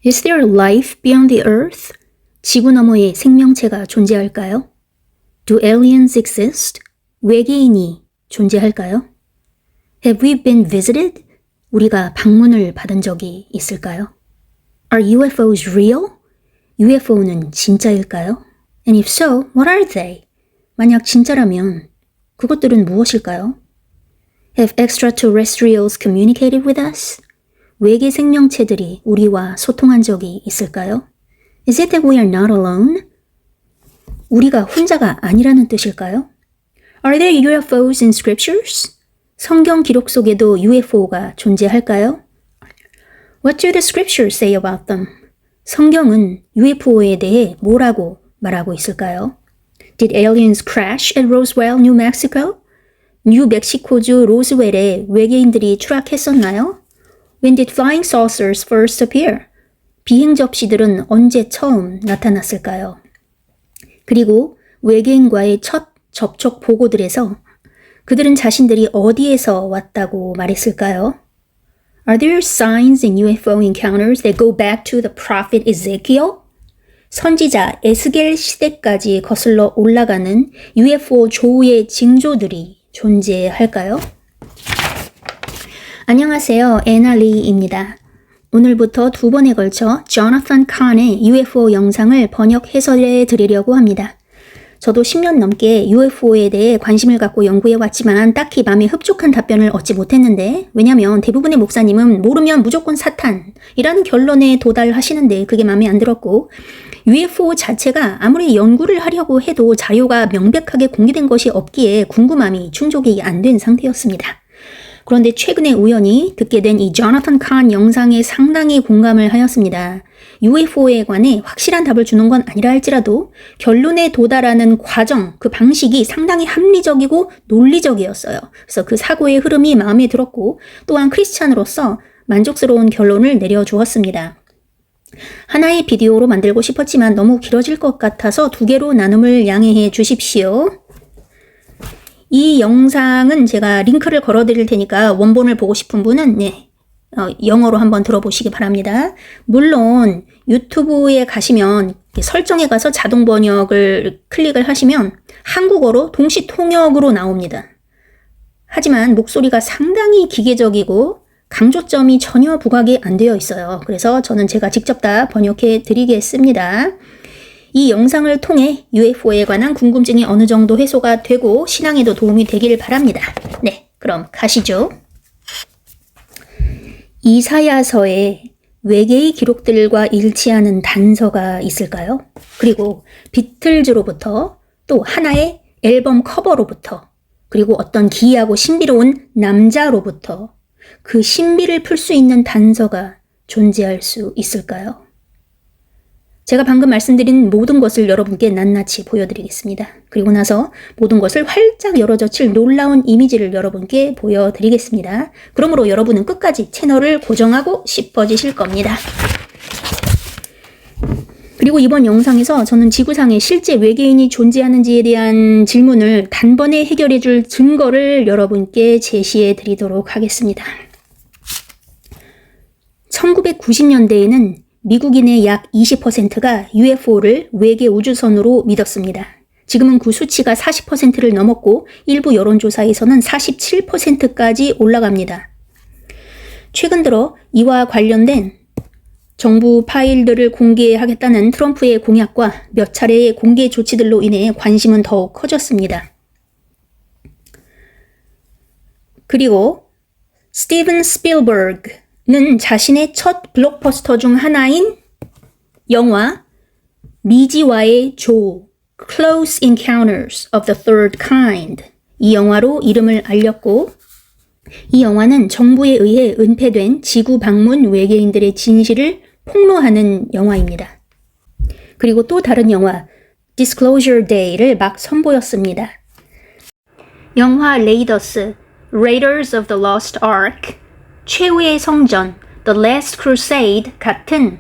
Is there life beyond the earth? 지구 너머에 생명체가 존재할까요? Do aliens exist? 외계인이 존재할까요? Have we been visited? 우리가 방문을 받은 적이 있을까요? Are UFOs real? UFO는 진짜일까요? And if so, what are they? 만약 진짜라면 그것들은 무엇일까요? Have extraterrestrials communicated with us? 외계 생명체들이 우리와 소통한 적이 있을까요? Is it that we are not alone? 우리가 혼자가 아니라는 뜻일까요? Are there UFOs in scriptures? 성경 기록 속에도 UFO가 존재할까요? What do the scriptures say about them? 성경은 UFO에 대해 뭐라고 말하고 있을까요? Did aliens crash at Roswell, New Mexico? 뉴멕시코주 로스웰에 외계인들이 추락했었나요? When did flying saucers first appear? 비행 접시들은 언제 처음 나타났을까요? 그리고 외계인과의 첫 접촉 보고들에서 그들은 자신들이 어디에서 왔다고 말했을까요? Are there signs in UFO encounters that go back to the prophet Ezekiel? 선지자 에스겔 시대까지 거슬러 올라가는 UFO 조우의 징조들이 존재할까요? 안녕하세요. 애나리입니다. 오늘부터 2번에 걸쳐 조나탄 칸의 UFO 영상을 번역 해설해 드리려고 합니다. 저도 10년 넘게 UFO에 대해 관심을 갖고 연구해 왔지만 딱히 마음에 흡족한 답변을 얻지 못했는데 왜냐면 대부분의 목사님은 모르면 무조건 사탄이라는 결론에 도달하시는데 그게 마음에 안 들었고 UFO 자체가 아무리 연구를 하려고 해도 자료가 명백하게 공개된 것이 없기에 궁금함이 충족이 안 된 상태였습니다. 그런데 최근에 우연히 듣게 된 이 조나탄 칸 영상에 상당히 공감을 하였습니다. UFO에 관해 확실한 답을 주는 건 아니라 할지라도 결론에 도달하는 과정, 그 방식이 상당히 합리적이고 논리적이었어요. 그래서 그 사고의 흐름이 마음에 들었고 또한 크리스찬으로서 만족스러운 결론을 내려주었습니다. 하나의 비디오로 만들고 싶었지만 너무 길어질 것 같아서 2개로 나눔을 양해해 주십시오. 이 영상은 제가 링크를 걸어 드릴 테니까 원본을 보고 싶은 분은 영어로 한번 들어보시기 바랍니다. 물론 유튜브에 가시면 설정에 가서 자동 번역을 클릭을 하시면 한국어로 동시 통역으로 나옵니다. 하지만 목소리가 상당히 기계적이고 강조점이 전혀 부각이 안 되어 있어요. 그래서 저는 제가 직접 다 번역해 드리겠습니다. 이 영상을 통해 UFO에 관한 궁금증이 어느 정도 해소가 되고 신앙에도 도움이 되길 바랍니다. 네, 그럼 가시죠. 이사야서에 외계의 기록들과 일치하는 단서가 있을까요? 그리고 비틀즈로부터 또 하나의 앨범 커버로부터 그리고 어떤 기이하고 신비로운 남자로부터 그 신비를 풀 수 있는 단서가 존재할 수 있을까요? 제가 방금 말씀드린 모든 것을 여러분께 낱낱이 보여드리겠습니다. 그리고 나서 모든 것을 활짝 열어젖힐 놀라운 이미지를 여러분께 보여드리겠습니다. 그러므로 여러분은 끝까지 채널을 고정하고 싶어지실 겁니다. 그리고 이번 영상에서 저는 지구상에 실제 외계인이 존재하는지에 대한 질문을 단번에 해결해 줄 증거를 여러분께 제시해 드리도록 하겠습니다. 1990년대에는 미국인의 약 20%가 UFO를 외계 우주선으로 믿었습니다. 지금은 그 수치가 40%를 넘었고 일부 여론조사에서는 47%까지 올라갑니다. 최근 들어 이와 관련된 정부 파일들을 공개하겠다는 트럼프의 공약과 몇 차례의 공개 조치들로 인해 관심은 더욱 커졌습니다. 그리고 스티븐 스필버그는 자신의 첫 블록버스터 중 하나인 영화 미지와의 조 Close Encounters of the Third Kind 이 영화로 이름을 알렸고 이 영화는 정부에 의해 은폐된 지구 방문 외계인들의 진실을 폭로하는 영화입니다. 그리고 또 다른 영화 Disclosure Day를 막 선보였습니다. 영화 레이더스 Raiders of the Lost Ark 최후의 성전 The Last Crusade 같은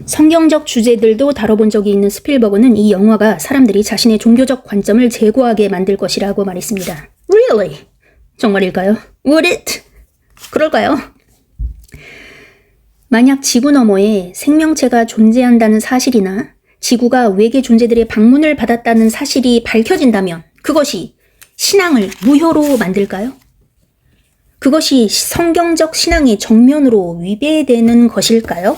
성경적 주제들도 다뤄본 적이 있는 스필버그는 이 영화가 사람들이 자신의 종교적 관점을 제고하게 만들 것이라고 말했습니다. Really? 정말일까요? Would it? 그럴까요? 만약 지구 너머에 생명체가 존재한다는 사실이나 지구가 외계 존재들의 방문을 받았다는 사실이 밝혀진다면 그것이 신앙을 무효로 만들까요? 그것이 성경적 신앙의 정면으로 위배되는 것일까요?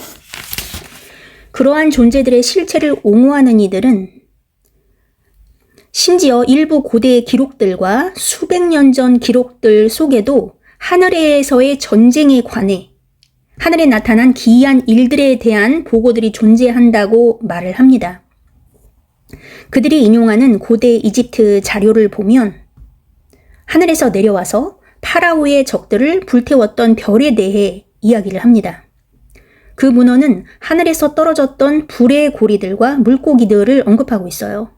그러한 존재들의 실체를 옹호하는 이들은 심지어 일부 고대 기록들과 수백 년 전 기록들 속에도 하늘에서의 전쟁에 관해 하늘에 나타난 기이한 일들에 대한 보고들이 존재한다고 말을 합니다. 그들이 인용하는 고대 이집트 자료를 보면 하늘에서 내려와서 파라오의 적들을 불태웠던 별에 대해 이야기를 합니다. 그 문헌은 하늘에서 떨어졌던 불의 고리들과 물고기들을 언급하고 있어요.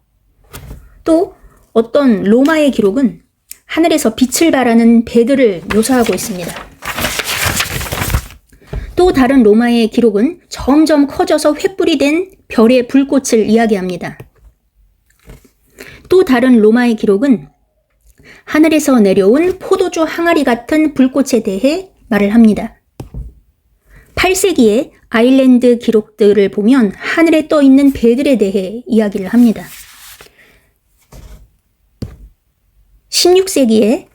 또 어떤 로마의 기록은 하늘에서 빛을 발하는 배들을 묘사하고 있습니다. 또 다른 로마의 기록은 점점 커져서 횃불이 된 별의 불꽃을 이야기합니다. 또 다른 로마의 기록은 하늘에서 내려온 포도주 항아리 같은 불꽃에 대해 말을 합니다. 8세기의 아일랜드 기록들을 보면 하늘에 떠 있는 배들에 대해 이야기를 합니다. 16세기에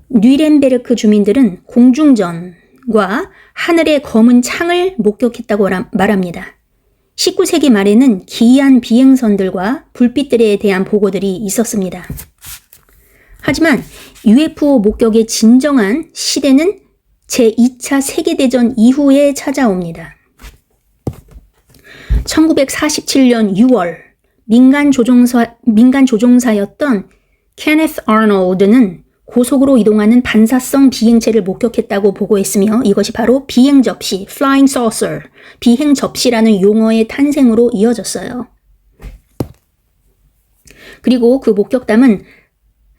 뉘렌베르크 주민들은 공중전과 하늘의 검은 창을 목격했다고 말합니다. 19세기 말에는 기이한 비행선들과 불빛들에 대한 보고들이 있었습니다. 하지만 UFO 목격의 진정한 시대는 제2차 세계대전 이후에 찾아옵니다. 1947년 6월 민간 조종사였던 케네스 아놀드는 고속으로 이동하는 반사성 비행체를 목격했다고 보고했으며 이것이 바로 비행 접시, flying saucer, 비행 접시라는 용어의 탄생으로 이어졌어요. 그리고 그 목격담은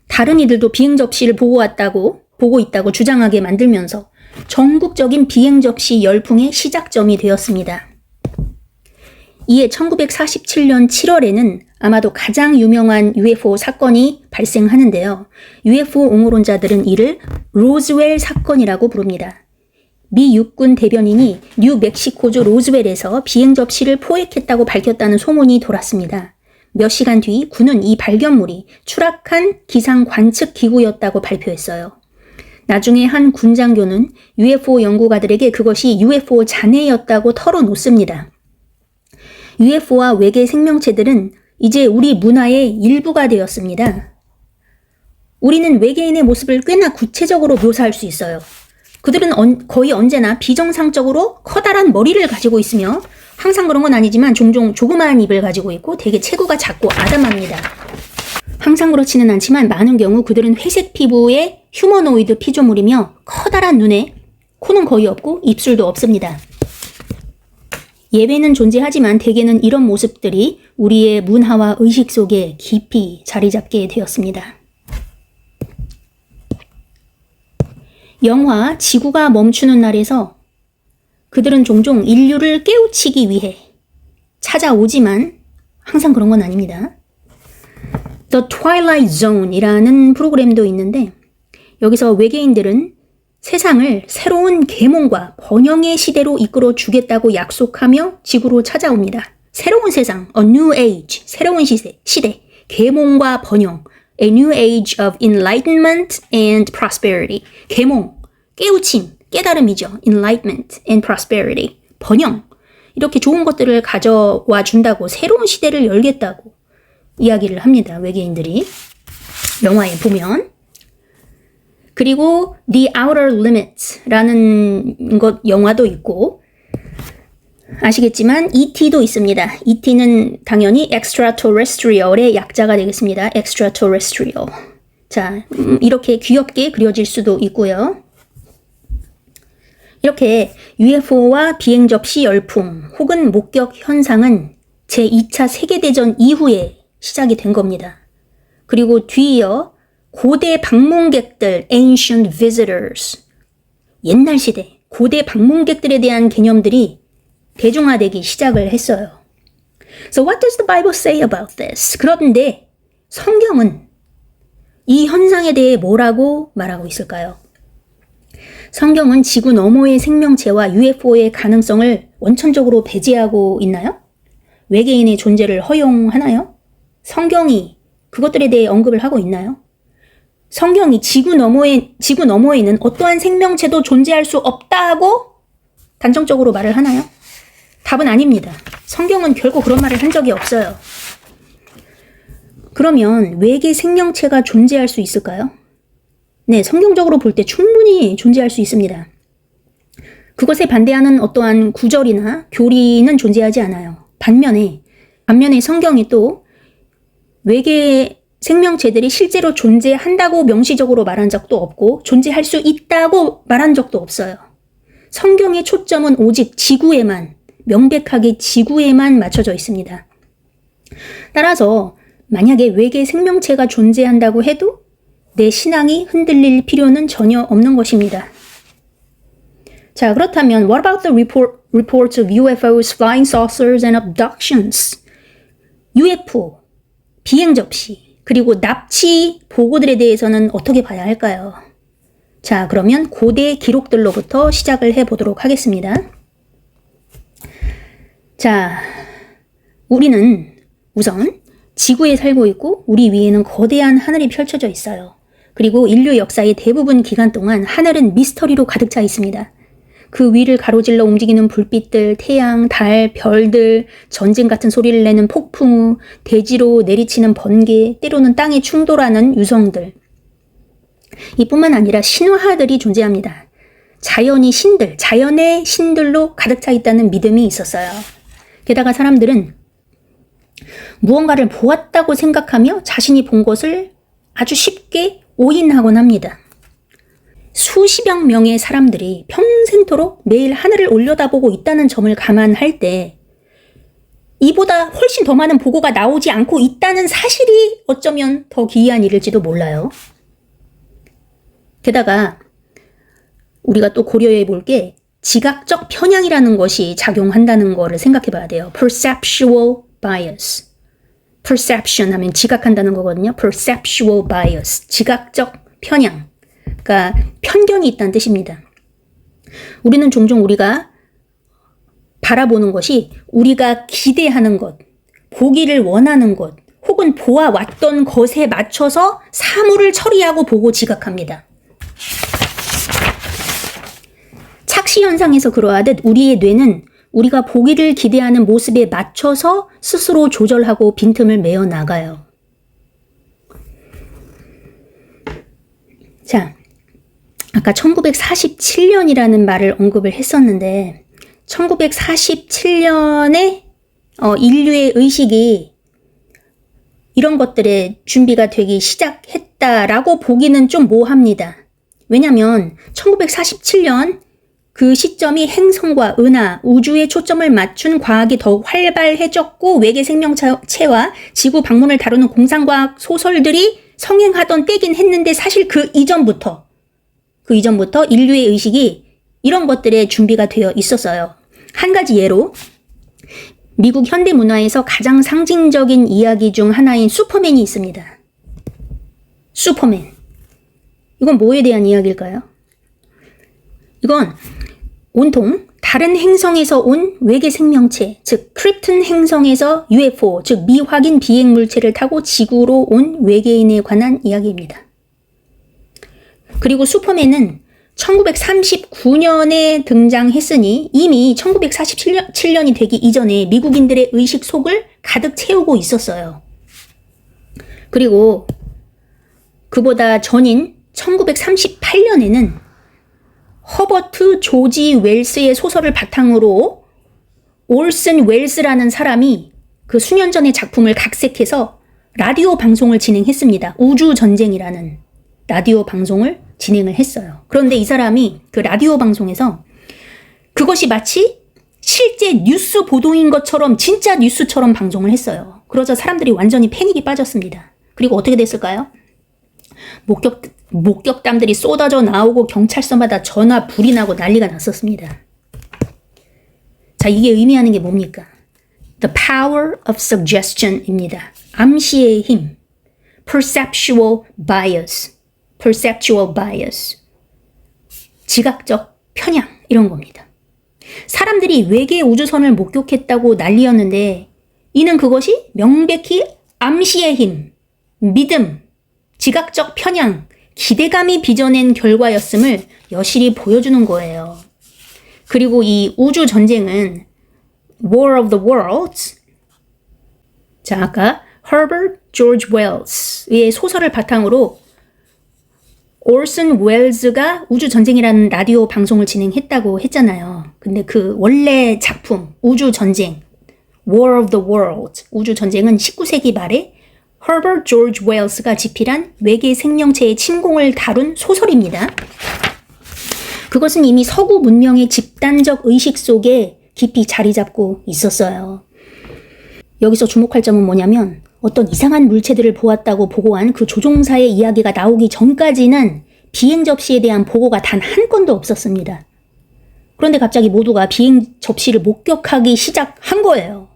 다른 이들도 비행 접시를 보고 있다고 주장하게 만들면서 전국적인 비행 접시 열풍의 시작점이 되었습니다. 이에 1947년 7월에는 아마도 가장 유명한 UFO 사건이 발생하는데요. UFO 옹호론자들은 이를 로즈웰 사건이라고 부릅니다. 미 육군 대변인이 뉴멕시코주 로즈웰에서 비행 접시를 포획했다고 밝혔다는 소문이 돌았습니다. 몇 시간 뒤 군은 이 발견물이 추락한 기상 관측 기구였다고 발표했어요. 나중에 한 군장교는 UFO 연구가들에게 그것이 UFO 잔해였다고 털어놓습니다. UFO와 외계 생명체들은 이제 우리 문화의 일부가 되었습니다. 우리는 외계인의 모습을 꽤나 구체적으로 묘사할 수 있어요. 그들은 거의 언제나 비정상적으로 커다란 머리를 가지고 있으며 항상 그런 건 아니지만 종종 조그마한 입을 가지고 있고 되게 체구가 작고 아담합니다. 항상 그렇지는 않지만 많은 경우 그들은 회색 피부의 휴머노이드 피조물이며 커다란 눈에 코는 거의 없고 입술도 없습니다. 예외는 존재하지만 대개는 이런 모습들이 우리의 문화와 의식 속에 깊이 자리 잡게 되었습니다. 영화 지구가 멈추는 날에서 그들은 종종 인류를 깨우치기 위해 찾아오지만 항상 그런 건 아닙니다. The Twilight Zone이라는 프로그램도 있는데 여기서 외계인들은 세상을 새로운 계몽과 번영의 시대로 이끌어 주겠다고 약속하며 지구로 찾아옵니다. 새로운 세상, a new age, 새로운 시대, 계몽과 번영, a new age of enlightenment and prosperity. 계몽, 깨우침, 깨달음이죠. enlightenment and prosperity. 번영, 이렇게 좋은 것들을 가져와 준다고 새로운 시대를 열겠다고 이야기를 합니다. 외계인들이. 영화에 보면. 그리고 The Outer Limits라는 영화도 있고 아시겠지만 E.T.도 있습니다. E.T.는 당연히 Extraterrestrial의 약자가 되겠습니다. Extraterrestrial. 자, 이렇게 귀엽게 그려질 수도 있고요. 이렇게 UFO와 비행 접시 열풍 혹은 목격 현상은 제2차 세계대전 이후에 시작이 된 겁니다. 그리고 뒤이어 고대 방문객들, ancient visitors, 옛날 시대, 고대 방문객들에 대한 개념들이 대중화되기 시작을 했어요. So what does the Bible say about this? 그런데 성경은 이 현상에 대해 뭐라고 말하고 있을까요? 성경은 지구 너머의 생명체와 UFO의 가능성을 원천적으로 배제하고 있나요? 외계인의 존재를 허용하나요? 성경이 그것들에 대해 언급을 하고 있나요? 성경이 지구 너머에는 어떠한 생명체도 존재할 수 없다고 단정적으로 말을 하나요? 답은 아닙니다. 성경은 결코 그런 말을 한 적이 없어요. 그러면 외계 생명체가 존재할 수 있을까요? 네, 성경적으로 볼 때 충분히 존재할 수 있습니다. 그것에 반대하는 어떠한 구절이나 교리는 존재하지 않아요. 반면에 성경이 또 외계 생명체들이 실제로 존재한다고 명시적으로 말한 적도 없고 존재할 수 있다고 말한 적도 없어요. 성경의 초점은 오직 지구에만, 명백하게 지구에만 맞춰져 있습니다. 따라서 만약에 외계 생명체가 존재한다고 해도 내 신앙이 흔들릴 필요는 전혀 없는 것입니다. 자, 그렇다면 what about the reports of UFOs, flying saucers and abductions? UFO, 비행 접시, 그리고 납치 보고들에 대해서는 어떻게 봐야 할까요? 자, 그러면 고대 기록들로부터 시작을 해보도록 하겠습니다. 자, 우리는 우선 지구에 살고 있고 우리 위에는 거대한 하늘이 펼쳐져 있어요. 그리고 인류 역사의 대부분 기간 동안 하늘은 미스터리로 가득 차 있습니다. 그 위를 가로질러 움직이는 불빛들, 태양, 달, 별들, 전쟁 같은 소리를 내는 폭풍우, 대지로 내리치는 번개, 때로는 땅에 충돌하는 유성들. 이뿐만 아니라 신화들이 존재합니다. 자연의 신들로 가득 차 있다는 믿음이 있었어요. 게다가 사람들은 무언가를 보았다고 생각하며 자신이 본 것을 아주 쉽게 오인하곤 합니다. 수십여 명의 사람들이 평생토록 매일 하늘을 올려다보고 있다는 점을 감안할 때 이보다 훨씬 더 많은 보고가 나오지 않고 있다는 사실이 어쩌면 더 기이한 일일지도 몰라요. 게다가 우리가 또 고려해 볼 게 지각적 편향이라는 것이 작용한다는 거를 생각해 봐야 돼요. Perceptual bias. Perception 하면 지각한다는 거거든요. Perceptual bias. 지각적 편향. 그러니까 편견이 있다는 뜻입니다. 우리는 종종 우리가 바라보는 것이 우리가 기대하는 것, 보기를 원하는 것, 혹은 보아왔던 것에 맞춰서 사물을 처리하고 보고 지각합니다. 착시 현상에서 그러하듯 우리의 뇌는 우리가 보기를 기대하는 모습에 맞춰서 스스로 조절하고 빈틈을 메어 나가요. 자, 아까 1947년이라는 말을 언급을 했었는데 1947년에 인류의 의식이 이런 것들에 준비가 되기 시작했다라고 보기는 좀 모호합니다. 왜냐하면 1947년 그 시점이 행성과 은하, 우주에 초점을 맞춘 과학이 더욱 활발해졌고 외계 생명체와 지구 방문을 다루는 공상과학 소설들이 성행하던 때긴 했는데 사실 그 이전부터 인류의 의식이 이런 것들에 준비가 되어 있었어요. 한 가지 예로 미국 현대 문화에서 가장 상징적인 이야기 중 하나인 슈퍼맨이 있습니다. 슈퍼맨. 이건 뭐에 대한 이야기일까요? 이건 온통 다른 행성에서 온 외계 생명체, 즉 크립튼 행성에서 UFO, 즉 미확인 비행 물체를 타고 지구로 온 외계인에 관한 이야기입니다. 그리고 슈퍼맨은 1939년에 등장했으니 이미 1947년이 되기 이전에 미국인들의 의식 속을 가득 채우고 있었어요. 그리고 그보다 전인 1938년에는 허버트 조지 웰스의 소설을 바탕으로 올슨 웰스라는 사람이 그 수년 전의 작품을 각색해서 라디오 방송을 진행했습니다. 우주전쟁이라는 라디오 방송을 진행을 했어요. 그런데 이 사람이 그 라디오 방송에서 그것이 마치 실제 뉴스 보도인 것처럼 진짜 뉴스처럼 방송을 했어요. 그러자 사람들이 완전히 패닉이 빠졌습니다. 그리고 어떻게 됐을까요? 목격담들이 쏟아져 나오고 경찰서마다 전화 불이 나고 난리가 났었습니다. 자, 이게 의미하는 게 뭡니까? The power of suggestion입니다. 암시의 힘. Perceptual bias. 지각적 편향 이런 겁니다. 사람들이 외계 우주선을 목격했다고 난리였는데 이는 그것이 명백히 암시의 힘, 믿음, 지각적 편향, 기대감이 빚어낸 결과였음을 여실히 보여주는 거예요. 그리고 이 우주 전쟁은 War of the Worlds, 자 아까 Herbert George Wells의 소설을 바탕으로 올슨 웰즈가 우주 전쟁이라는 라디오 방송을 진행했다고 했잖아요. 근데 그 원래 작품 우주 전쟁 War of the Worlds, 우주 전쟁은 19세기 말에 Herbert George Wells가 집필한 외계 생명체의 침공을 다룬 소설입니다. 그것은 이미 서구 문명의 집단적 의식 속에 깊이 자리 잡고 있었어요. 여기서 주목할 점은 뭐냐면 어떤 이상한 물체들을 보았다고 보고한 그 조종사의 이야기가 나오기 전까지는 비행 접시에 대한 보고가 단 한 건도 없었습니다. 그런데 갑자기 모두가 비행 접시를 목격하기 시작한 거예요.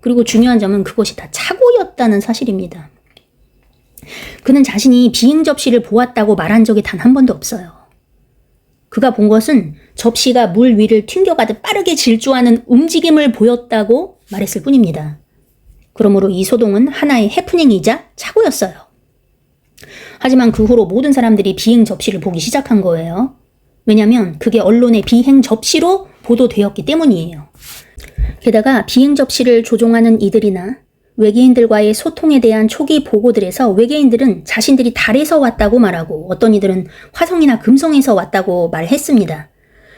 그리고 중요한 점은 그것이 다 착오였다는 사실입니다. 그는 자신이 비행 접시를 보았다고 말한 적이 단 한 번도 없어요. 그가 본 것은 접시가 물 위를 튕겨가듯 빠르게 질주하는 움직임을 보였다고 말했을 뿐입니다. 그러므로 이 소동은 하나의 해프닝이자 착오였어요. 하지만 그 후로 모든 사람들이 비행 접시를 보기 시작한 거예요. 왜냐하면 그게 언론의 비행 접시로 보도되었기 때문이에요. 게다가 비행 접시를 조종하는 이들이나 외계인들과의 소통에 대한 초기 보고들에서 외계인들은 자신들이 달에서 왔다고 말하고 어떤 이들은 화성이나 금성에서 왔다고 말했습니다.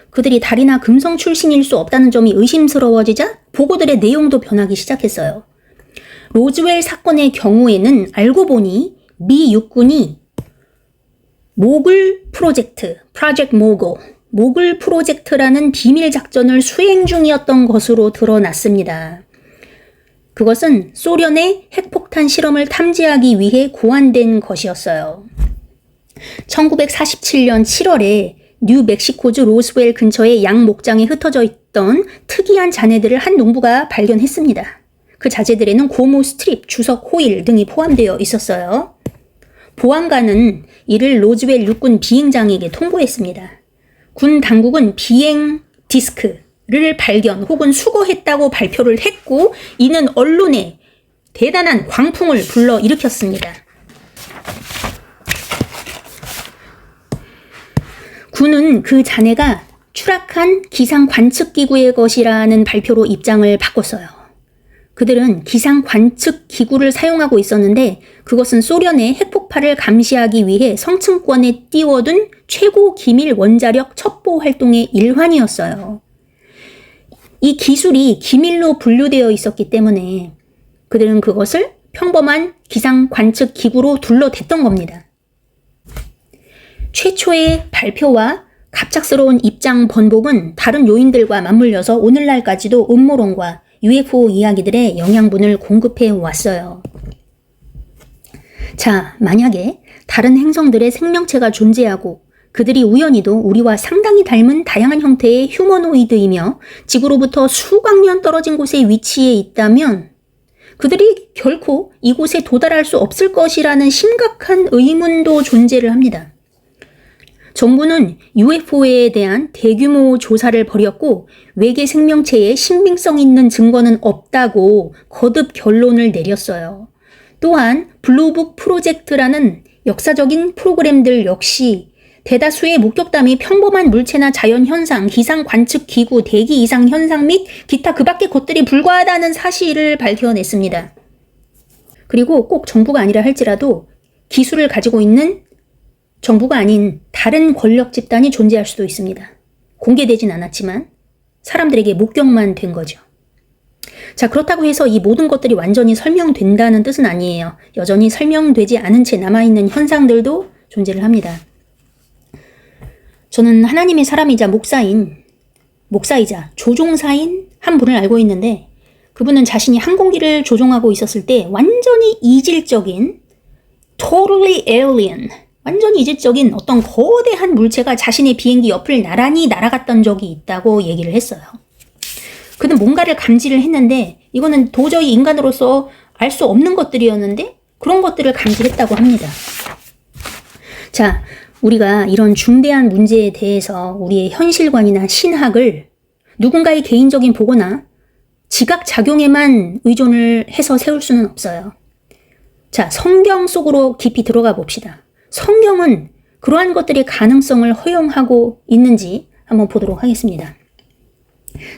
그들이 달이나 금성 출신일 수 없다는 점이 의심스러워지자 보고들의 내용도 변하기 시작했어요. 로즈웰 사건의 경우에는 알고 보니 미 육군이 모글 프로젝트, 프로젝트 모글 프로젝트라는 비밀 작전을 수행 중이었던 것으로 드러났습니다. 그것은 소련의 핵폭탄 실험을 탐지하기 위해 고안된 것이었어요. 1947년 7월에 뉴멕시코주 로스웰 근처의 양 목장에 흩어져 있던 특이한 잔해들을 한 농부가 발견했습니다. 그 자재들에는 고무 스트립, 주석, 호일 등이 포함되어 있었어요. 보안관은 이를 로즈웰 육군 비행장에게 통보했습니다. 군 당국은 비행 디스크를 발견 혹은 수거했다고 발표를 했고 이는 언론에 대단한 광풍을 불러일으켰습니다. 군은 그 잔해가 추락한 기상 관측 기구의 것이라는 발표로 입장을 바꿨어요. 그들은 기상 관측 기구를 사용하고 있었는데 그것은 소련의 핵폭발을 감시하기 위해 성층권에 띄워둔 최고 기밀 원자력 첩보 활동의 일환이었어요. 이 기술이 기밀로 분류되어 있었기 때문에 그들은 그것을 평범한 기상 관측 기구로 둘러댔던 겁니다. 최초의 발표와 갑작스러운 입장 번복은 다른 요인들과 맞물려서 오늘날까지도 음모론과 UFO 이야기들의 영양분을 공급해 왔어요. 자, 만약에 다른 행성들의 생명체가 존재하고 그들이 우연히도 우리와 상당히 닮은 다양한 형태의 휴머노이드이며 지구로부터 수억 년 떨어진 곳에 위치해 있다면 그들이 결코 이곳에 도달할 수 없을 것이라는 심각한 의문도 존재를 합니다. 정부는 UFO에 대한 대규모 조사를 벌였고 외계 생명체의 신빙성 있는 증거는 없다고 거듭 결론을 내렸어요. 또한 블루북 프로젝트라는 역사적인 프로그램들 역시 대다수의 목격담이 평범한 물체나 자연현상, 기상 관측 기구, 대기 이상 현상 및 기타 그 밖의 것들이 불과하다는 사실을 밝혀냈습니다. 그리고 꼭 정부가 아니라 할지라도 기술을 가지고 있는 정부가 아닌 다른 권력 집단이 존재할 수도 있습니다. 공개되진 않았지만 사람들에게 목격만 된 거죠. 자, 그렇다고 해서 이 모든 것들이 완전히 설명된다는 뜻은 아니에요. 여전히 설명되지 않은 채 남아있는 현상들도 존재를 합니다. 저는 하나님의 사람이자 목사이자 조종사인 한 분을 알고 있는데 그분은 자신이 항공기를 조종하고 있었을 때 완전히 이질적인 totally alien, 완전히 이질적인 어떤 거대한 물체가 자신의 비행기 옆을 나란히 날아갔던 적이 있다고 얘기를 했어요. 그는 뭔가를 감지를 했는데 이거는 도저히 인간으로서 알 수 없는 것들이었는데 그런 것들을 감지했다고 합니다. 자, 우리가 이런 중대한 문제에 대해서 우리의 현실관이나 신학을 누군가의 개인적인 보고나 지각작용에만 의존을 해서 세울 수는 없어요. 자, 성경 속으로 깊이 들어가 봅시다. 성경은 그러한 것들의 가능성을 허용하고 있는지 한번 보도록 하겠습니다.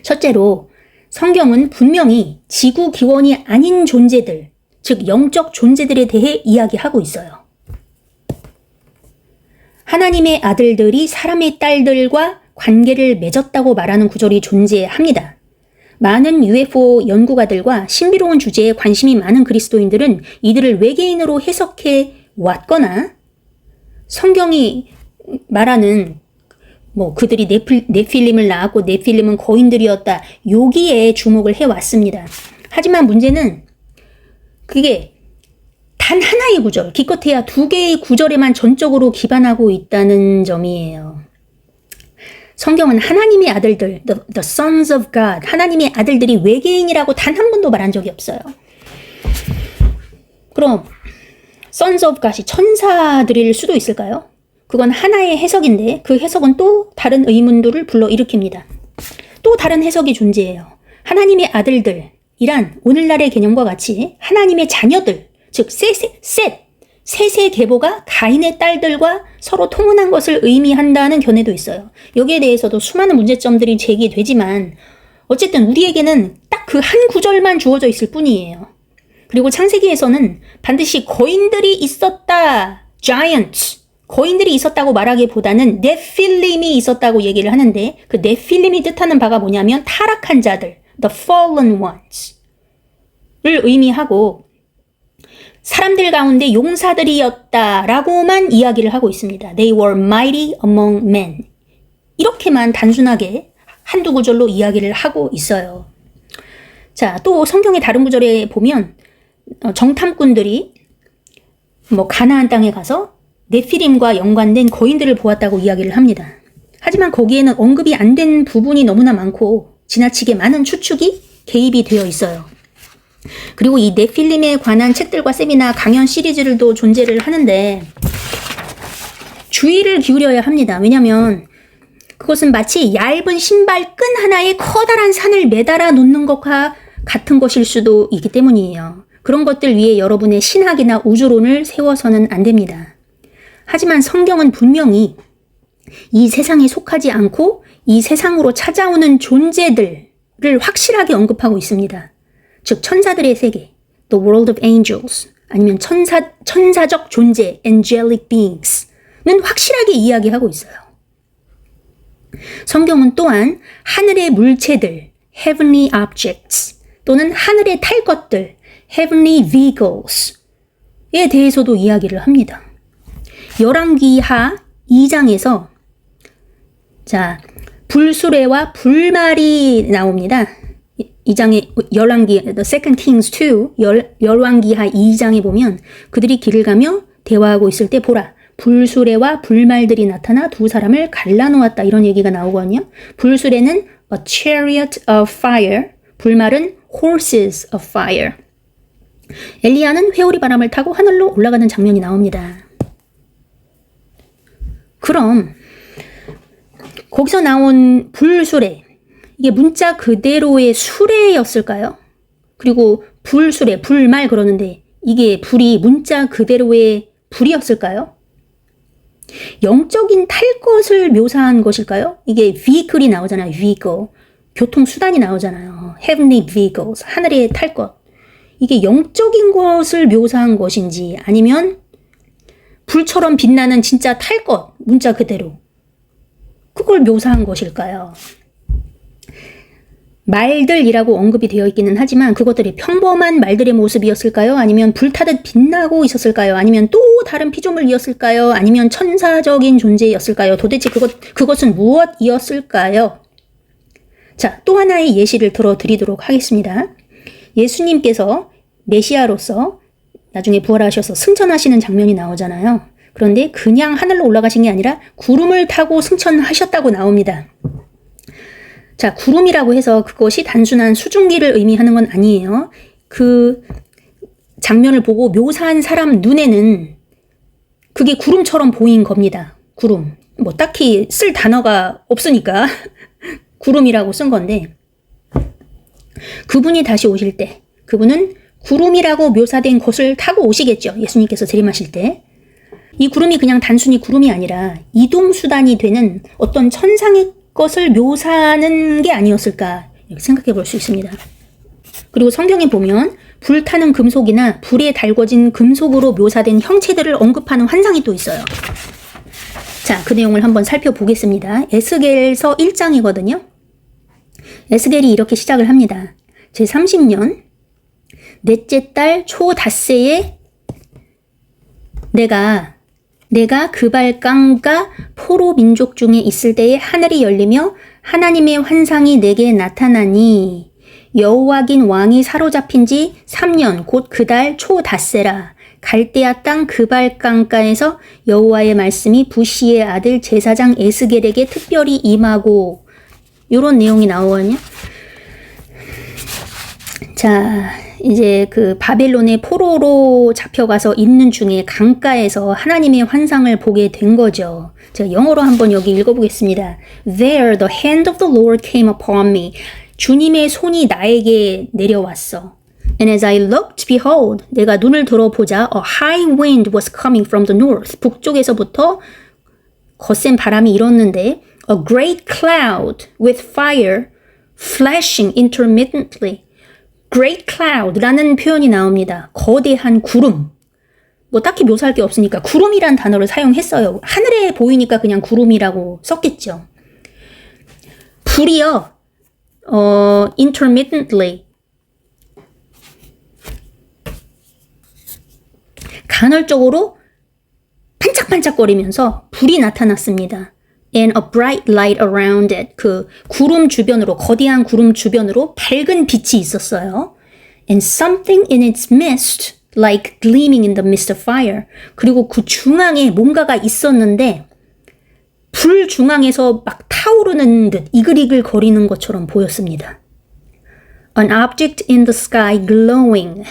첫째로 성경은 분명히 지구 기원이 아닌 존재들, 즉 영적 존재들에 대해 이야기하고 있어요. 하나님의 아들들이 사람의 딸들과 관계를 맺었다고 말하는 구절이 존재합니다. 많은 UFO 연구가들과 신비로운 주제에 관심이 많은 그리스도인들은 이들을 외계인으로 해석해 왔거나 성경이 말하는 그들이 네필림을 낳았고 네필림은 거인들이었다. 여기에 주목을 해왔습니다. 하지만 문제는 그게 단 하나의 구절, 기껏해야 2개의 구절에만 전적으로 기반하고 있다는 점이에요. 성경은 하나님의 아들들, the sons of God, 하나님의 아들들이 외계인이라고 단 한 번도 말한 적이 없어요. 그럼 sons of God이 천사들일 수도 있을까요? 그건 하나의 해석인데 그 해석은 또 다른 의문들을 불러일으킵니다. 또 다른 해석이 존재해요. 하나님의 아들들이란 오늘날의 개념과 같이 하나님의 자녀들, 즉 셋의 계보가 가인의 딸들과 서로 통혼한 것을 의미한다는 견해도 있어요. 여기에 대해서도 수많은 문제점들이 제기되지만 어쨌든 우리에게는 딱 그 한 구절만 주어져 있을 뿐이에요. 그리고 창세기에서는 반드시 거인들이 있었다, giants, 거인들이 있었다고 말하기보다는 네필림이 있었다고 얘기를 하는데 그 네필림이 뜻하는 바가 뭐냐면 타락한 자들, the fallen ones 를 의미하고 사람들 가운데 용사들이었다라고만 이야기를 하고 있습니다. They were mighty among men. 이렇게만 단순하게 한두 구절로 이야기를 하고 있어요. 자, 또 성경의 다른 구절에 보면 정탐꾼들이 가나안 땅에 가서 네피림과 연관된 거인들을 보았다고 이야기를 합니다. 하지만 거기에는 언급이 안 된 부분이 너무나 많고 지나치게 많은 추측이 개입이 되어 있어요. 그리고 이 네필림에 관한 책들과 세미나 강연 시리즈들도 존재를 하는데 주의를 기울여야 합니다. 왜냐하면 그것은 마치 얇은 신발 끈 하나에 커다란 산을 매달아 놓는 것과 같은 것일 수도 있기 때문이에요. 그런 것들 위에 여러분의 신학이나 우주론을 세워서는 안 됩니다. 하지만 성경은 분명히 이 세상에 속하지 않고 이 세상으로 찾아오는 존재들을 확실하게 언급하고 있습니다. 즉 천사들의 세계, the world of angels, 아니면 천사적 존재, angelic beings는 확실하게 이야기하고 있어요. 성경은 또한 하늘의 물체들, heavenly objects, 또는 하늘에 탈 것들, heavenly vehicles에 대해서도 이야기를 합니다. 열왕기하 2장에서 불수레와 불말이 나옵니다. 2장의 열왕기, The Second Kings 2, 열왕기하 2장에 보면 그들이 길을 가며 대화하고 있을 때 보라, 불수레와 불말들이 나타나 두 사람을 갈라놓았다. 이런 얘기가 나오거든요. 불수레는 a chariot of fire, 불말은 horses of fire. 엘리야는 회오리 바람을 타고 하늘로 올라가는 장면이 나옵니다. 그럼 거기서 나온 불수레, 이게 문자 그대로의 수레였을까요? 그리고 불수레, 불말 그러는데 이게 불이 문자 그대로의 불이었을까요? 영적인 탈 것을 묘사한 것일까요? 이게 vehicle이 나오잖아요. vehicle. 교통수단이 나오잖아요. heavenly vehicles. 하늘에 탈 것. 이게 영적인 것을 묘사한 것인지 아니면 불처럼 빛나는 진짜 탈 것, 문자 그대로. 그걸 묘사한 것일까요? 말들이라고 언급이 되어 있기는 하지만 그것들이 평범한 말들의 모습이었을까요? 아니면 불타듯 빛나고 있었을까요? 아니면 또 다른 피조물이었을까요? 아니면 천사적인 존재였을까요? 도대체 그것은 무엇이었을까요? 자, 또 하나의 예시를 들어드리도록 하겠습니다. 예수님께서 메시아로서 나중에 부활하셔서 승천하시는 장면이 나오잖아요. 그런데 그냥 하늘로 올라가신 게 아니라 구름을 타고 승천하셨다고 나옵니다. 자, 구름이라고 해서 그것이 단순한 수증기를 의미하는 건 아니에요. 그 장면을 보고 묘사한 사람 눈에는 그게 구름처럼 보인 겁니다. 구름. 뭐 딱히 쓸 단어가 없으니까 구름이라고 쓴 건데, 그분이 다시 오실 때 그분은 구름이라고 묘사된 것을 타고 오시겠죠. 예수님께서 재림하실 때. 이 구름이 그냥 단순히 구름이 아니라 이동수단이 되는 어떤 천상의 것을 묘사하는 게 아니었을까 이렇게 생각해 볼 수 있습니다. 그리고 성경에 보면 불타는 금속이나 불에 달궈진 금속으로 묘사된 형체들을 언급하는 환상이 또 있어요. 자, 그 내용을 한번 살펴보겠습니다. 에스겔서 1장이거든요. 에스겔이 이렇게 시작을 합니다. 제30년 넷째 달 초닷새에 내가 그발강과 포로 민족 중에 있을 때에 하늘이 열리며 하나님의 환상이 내게 나타나니 여호와긴 왕이 사로잡힌 지 3년 곧 그 달 초닷새라. 갈대아 땅 그발강가에서 여호와의 말씀이 부시의 아들 제사장 에스겔에게 특별히 임하고, 이런 내용이 나오거든요. 자, 이제 그 바벨론의 포로로 잡혀가서 있는 중에 강가에서 하나님의 환상을 보게 된 거죠. 제가 영어로 한번 여기 읽어보겠습니다. There the hand of the Lord came upon me. 주님의 손이 나에게 내려왔어. And as I looked, behold, 내가 눈을 들어보자, a high wind was coming from the north. 북쪽에서부터 거센 바람이 일었는데, a great cloud with fire flashing intermittently. Great cloud라는 표현이 나옵니다. 거대한 구름. 뭐 딱히 묘사할 게 없으니까 구름이란 단어를 사용했어요. 하늘에 보이니까 그냥 구름이라고 썼겠죠. 불이요. intermittently. 간헐적으로 반짝반짝거리면서 불이 나타났습니다. And a bright light around it. 그 구름 주변으로, 거대한 구름 주변으로 밝은 빛이 있었어요. And something in its midst, like gleaming in the midst of fire. 그리고 그 중앙에 뭔가가 있었는데 불 중앙에서 막 타오르는 듯 이글이글 거리는 것처럼 보였습니다. An object in the sky glowing.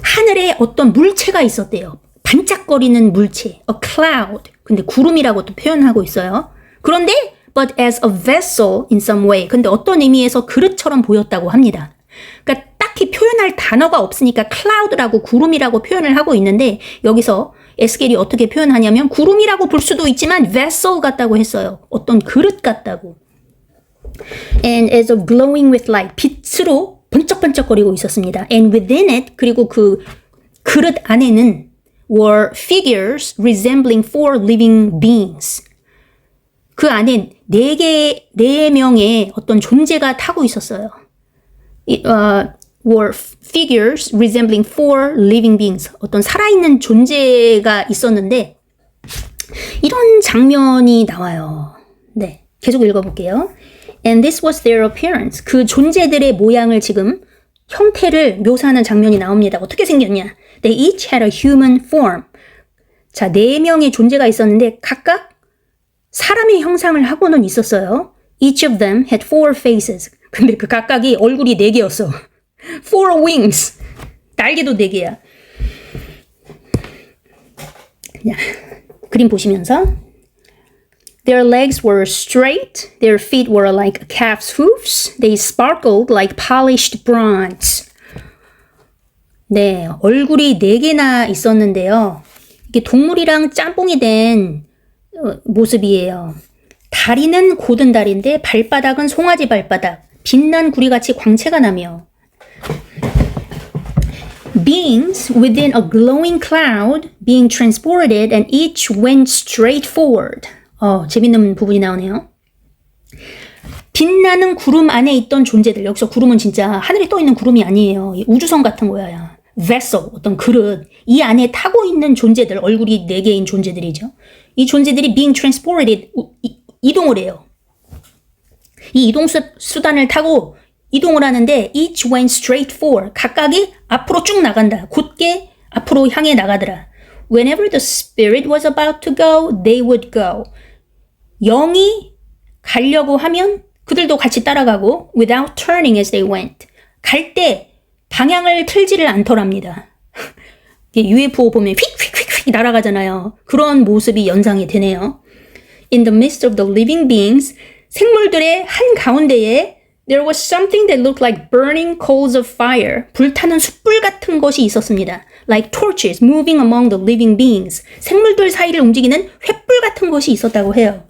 하늘에 어떤 물체가 있었대요. 반짝거리는 물체. A cloud. 근데 구름이라고 또 표현하고 있어요. 그런데 but as a vessel in some way. 근데 어떤 의미에서 그릇처럼 보였다고 합니다. 그러니까 딱히 표현할 단어가 없으니까 cloud라고 구름이라고 표현을 하고 있는데, 여기서 에스겔이 어떻게 표현하냐면 구름이라고 볼 수도 있지만 vessel 같다고 했어요. 어떤 그릇 같다고. And as of glowing with light. 빛으로 번쩍번쩍거리고 있었습니다. And within it, 그리고 그 그릇 안에는 were figures resembling four living beings. 그 안에 네 명의 어떤 존재가 타고 있었어요. were figures resembling four living beings. 어떤 살아있는 존재가 있었는데, 이런 장면이 나와요. 네, 계속 읽어볼게요. And this was their appearance. 그 존재들의 모양을 지금 형태를 묘사하는 장면이 나옵니다. 어떻게 생겼냐? They each had a human form. 자, 4명의 존재가 있었는데 각각 사람의 형상을 하고는 있었어요. Each of them had 4 faces. 근데 그 각각이 얼굴이 4개였어. 4 wings. 날개도 4개야. 자, 그림 보시면서 Their legs were straight. Their feet were like calf's hoofs. They sparkled like polished bronze. 네, 얼굴이 4개나 있었는데요. 이게 동물이랑 짬뽕이 된 모습이에요. 다리는 고든 다리인데 발바닥은 송아지 발바닥. 빛난 구리같이 광채가 나며. Beings within a glowing cloud being transported and each went straight forward. 재밌는 부분이 나오네요. 빛나는 구름 안에 있던 존재들. 여기서 구름은 진짜 하늘에 떠 있는 구름이 아니에요. 우주선 같은 거야. vessel, 어떤 그릇. 이 안에 타고 있는 존재들. 얼굴이 4개인 존재들이죠. 이 존재들이 being transported, 이동을 해요. 이 이동수단을 타고 이동을 하는데 each went straight forward. 각각이 앞으로 쭉 나간다. 곧게 앞으로 향해 나가더라. Whenever the spirit was about to go, they would go. 영이 가려고 하면 그들도 같이 따라가고 without turning as they went. 갈 때 방향을 틀지를 않더랍니다. UFO 보면 휙휙휙휙 갑자기 날아가잖아요. 그런 모습이 연상이 되네요. In the midst of the living beings, 생물들의 한가운데에 there was something that looked like burning coals of fire. 불타는 숯불 같은 것이 있었습니다. Like torches moving among the living beings. 생물들 사이를 움직이는 횃불 같은 것이 있었다고 해요.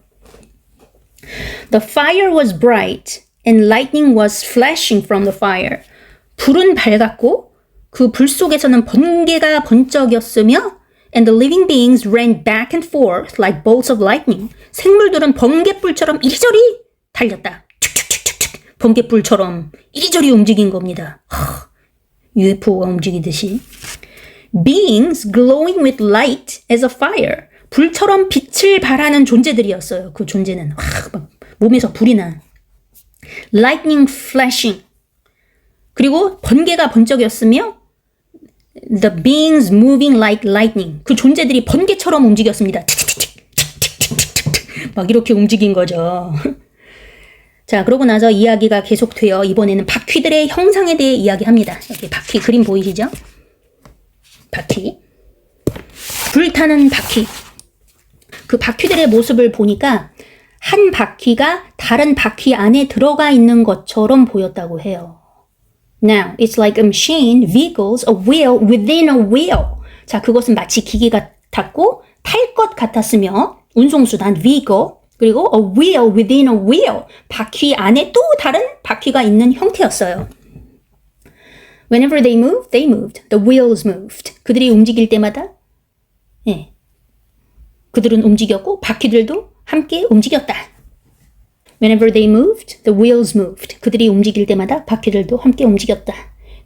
The fire was bright and lightning was flashing from the fire. 불은 밝았고 그 불 속에서는 번개가 번쩍였으며 and the living beings ran back and forth like bolts of lightning. 생물들은 번개불처럼 이리저리 달렸다. 툭툭툭툭툭. 번개불처럼 이리저리 움직인 겁니다. UFO가 움직이듯이. Beings glowing with light as a fire. 불처럼 빛을 발하는 존재들이었어요. 그 존재는 막 몸에서 불이 나. Lightning flashing. 그리고 번개가 번쩍였으며 the beings moving like lightning. 그 존재들이 번개처럼 움직였습니다. 막 이렇게 움직인 거죠. 자, 그러고 나서 이야기가 계속되어 이번에는 바퀴들의 형상에 대해 이야기합니다. 여기 바퀴 그림 보이시죠? 바퀴. 불타는 바퀴. 그 바퀴들의 모습을 보니까 한 바퀴가 다른 바퀴 안에 들어가 있는 것처럼 보였다고 해요. Now, it's like a machine, vehicles, a wheel within a wheel. 자, 그것은 마치 기계 같았고 탈 것 같았으며 운송수단, vehicle, 그리고 a wheel within a wheel. 바퀴 안에 또 다른 바퀴가 있는 형태였어요. Whenever they moved. The wheels moved. 그들이 움직일 때마다 그들은 움직였고 바퀴들도 함께 움직였다. Whenever they moved, the wheels moved. 그들이 움직일 때마다 바퀴들도 함께 움직였다.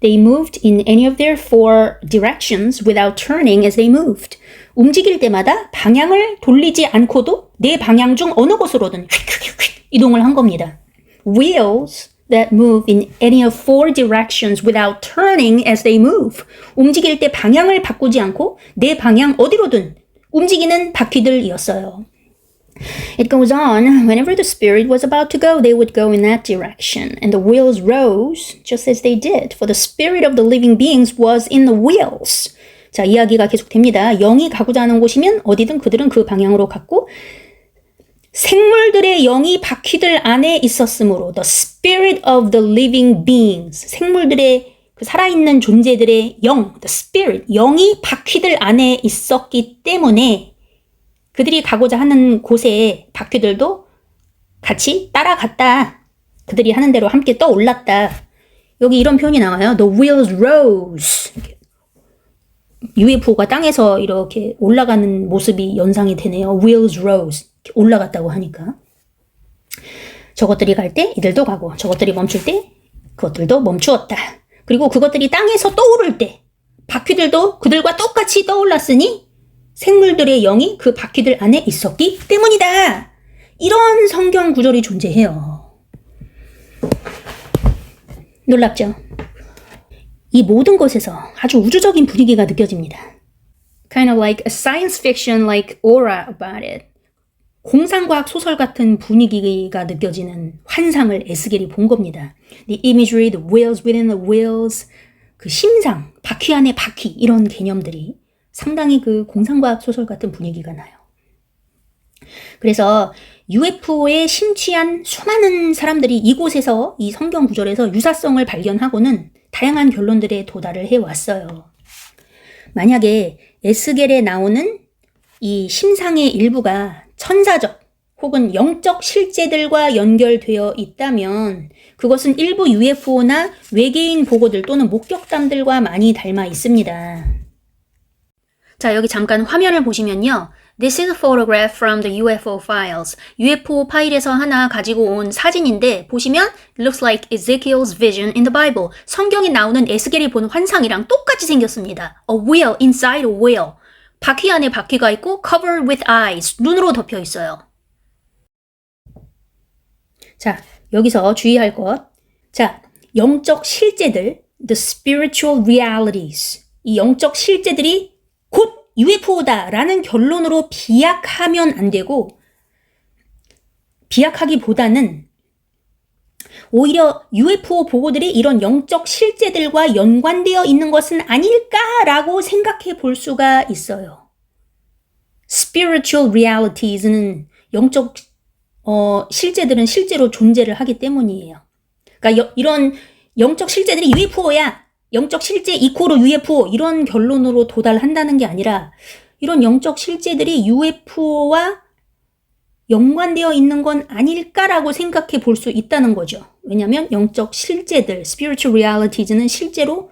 They moved in any of their four directions without turning as they moved. 움직일 때마다 방향을 돌리지 않고도 네 방향 중 어느 곳으로든 이동을 한 겁니다. Wheels that move in any of four directions without turning as they move. 움직일 때 방향을 바꾸지 않고 네 방향 어디로든 움직이는 바퀴들이었어요. It goes on, whenever the spirit was about to go, they would go in that direction, and the wheels rose just as they did, for the spirit of the living beings was in the wheels. 자, 이야기가 계속됩니다. 영이 가고자 하는 곳이면 어디든 그들은 그 방향으로 갔고 생물들의 영이 바퀴들 안에 있었으므로 the spirit of the living beings, 생물들의 그 살아있는 존재들의 영, the spirit, 영이 바퀴들 안에 있었기 때문에 그들이 가고자 하는 곳에 바퀴들도 같이 따라갔다. 그들이 하는 대로 함께 떠올랐다. 여기 이런 표현이 나와요. The wheels rose. UFO가 땅에서 이렇게 올라가는 모습이 연상이 되네요. Wheels rose. 올라갔다고 하니까. 저것들이 갈 때 이들도 가고 저것들이 멈출 때 그것들도 멈추었다. 그리고 그것들이 땅에서 떠오를 때 바퀴들도 그들과 똑같이 떠올랐으니 생물들의 영이 그 바퀴들 안에 있었기 때문이다. 이런 성경 구절이 존재해요. 놀랍죠? 이 모든 것에서 아주 우주적인 분위기가 느껴집니다. Kind of like a science fiction like aura about it. 공상과학 소설 같은 분위기가 느껴지는 환상을 에스겔이 본 겁니다. The imagery, the wheels within the wheels, 그 심상, 바퀴 안에 바퀴 이런 개념들이 상당히 그 공상과학 소설 같은 분위기가 나요. 그래서 UFO에 심취한 수많은 사람들이 이곳에서 이 성경 구절에서 유사성을 발견하고는 다양한 결론들에 도달을 해왔어요. 만약에 에스겔에 나오는 이 심상의 일부가 천사적 혹은 영적 실제들과 연결되어 있다면 그것은 일부 UFO나 외계인 보고들 또는 목격담들과 많이 닮아 있습니다. 자, 여기 잠깐 화면을 보시면요. This is a photograph from the UFO files. UFO 파일에서 하나 가지고 온 사진인데 보시면 it looks like Ezekiel's vision in the Bible. 성경에 나오는 에스겔이 본 환상이랑 똑같이 생겼습니다. A wheel inside a wheel. 바퀴 안에 바퀴가 있고 covered with eyes. 눈으로 덮여 있어요. 자, 여기서 주의할 것. 자, 영적 실제들, the spiritual realities. 이 영적 실제들이 곧 UFO다라는 결론으로 비약하면 안 되고 비약하기보다는 오히려 UFO 보고들이 이런 영적 실제들과 연관되어 있는 것은 아닐까라고 생각해 볼 수가 있어요. spiritual realitys는 영적 실제들은 실제로 존재를 하기 때문이에요. 그러니까 이런 영적 실제들이 UFO야. 영적 실제 이코로 UFO 이런 결론으로 도달한다는 게 아니라 이런 영적 실제들이 UFO와 연관되어 있는 건 아닐까라고 생각해 볼 수 있다는 거죠. 왜냐하면 영적 실제들, spiritual realitys는 실제로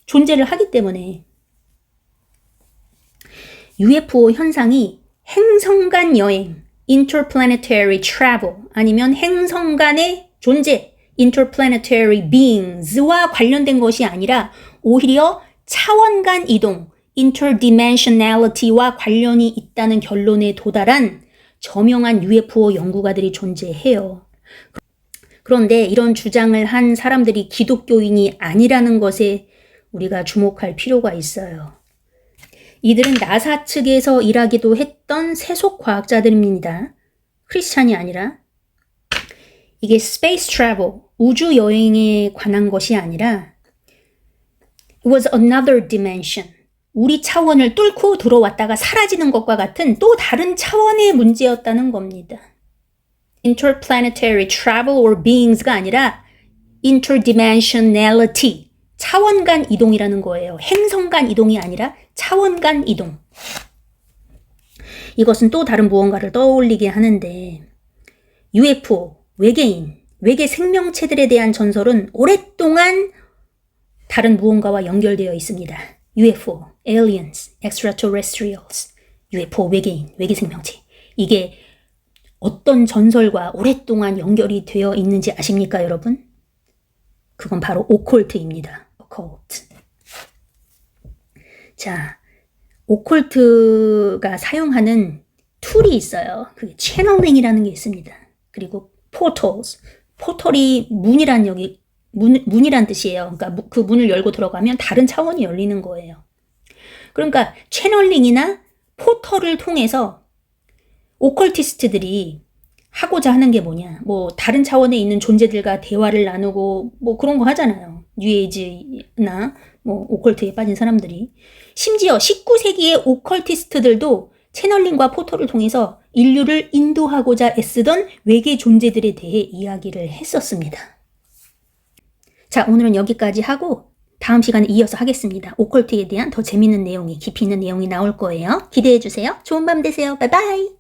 존재를 하기 때문에 UFO 현상이 행성 간 여행, interplanetary travel 아니면 행성 간의 존재, interplanetary beings와 관련된 것이 아니라 오히려 차원 간 이동, interdimensionality와 관련이 있다는 결론에 도달한 저명한 UFO 연구가들이 존재해요. 그런데 이런 주장을 한 사람들이 기독교인이 아니라는 것에 우리가 주목할 필요가 있어요. 이들은 나사 측에서 일하기도 했던 세속 과학자들입니다. 크리스찬이 아니라. 이게 space travel, 우주 여행에 관한 것이 아니라 it was another dimension. 우리 차원을 뚫고 들어왔다가 사라지는 것과 같은 또 다른 차원의 문제였다는 겁니다. Interplanetary travel or beings가 아니라 interdimensionality, 차원 간 이동이라는 거예요. 행성 간 이동이 아니라 차원 간 이동. 이것은 또 다른 무언가를 떠올리게 하는데 UFO, 외계인, 외계 생명체들에 대한 전설은 오랫동안 다른 무언가와 연결되어 있습니다. UFO, aliens, extraterrestrials, UFO, 외계인, 외계 생명체. 이게 어떤 전설과 오랫동안 연결이 되어 있는지 아십니까, 여러분? 그건 바로 오컬트입니다. 오컬트. 자, 오컬트가 사용하는 툴이 있어요. 그게 채널링이라는 게 있습니다. 그리고 portals. 포털이 문이란 뜻이에요. 그러니까 그 문을 열고 들어가면 다른 차원이 열리는 거예요. 그러니까 채널링이나 포털을 통해서 오컬티스트들이 하고자 하는 게 뭐냐. 뭐 다른 차원에 있는 존재들과 대화를 나누고 뭐 그런 거 하잖아요. 뉴에이지나 뭐 오컬트에 빠진 사람들이. 심지어 19세기의 오컬티스트들도 채널링과 포털을 통해서 인류를 인도하고자 애쓰던 외계 존재들에 대해 이야기를 했었습니다. 자, 오늘은 여기까지 하고 다음 시간에 이어서 하겠습니다. 오컬트에 대한 더 재밌는 내용이, 깊이 있는 내용이 나올 거예요. 기대해 주세요. 좋은 밤 되세요. 바이바이.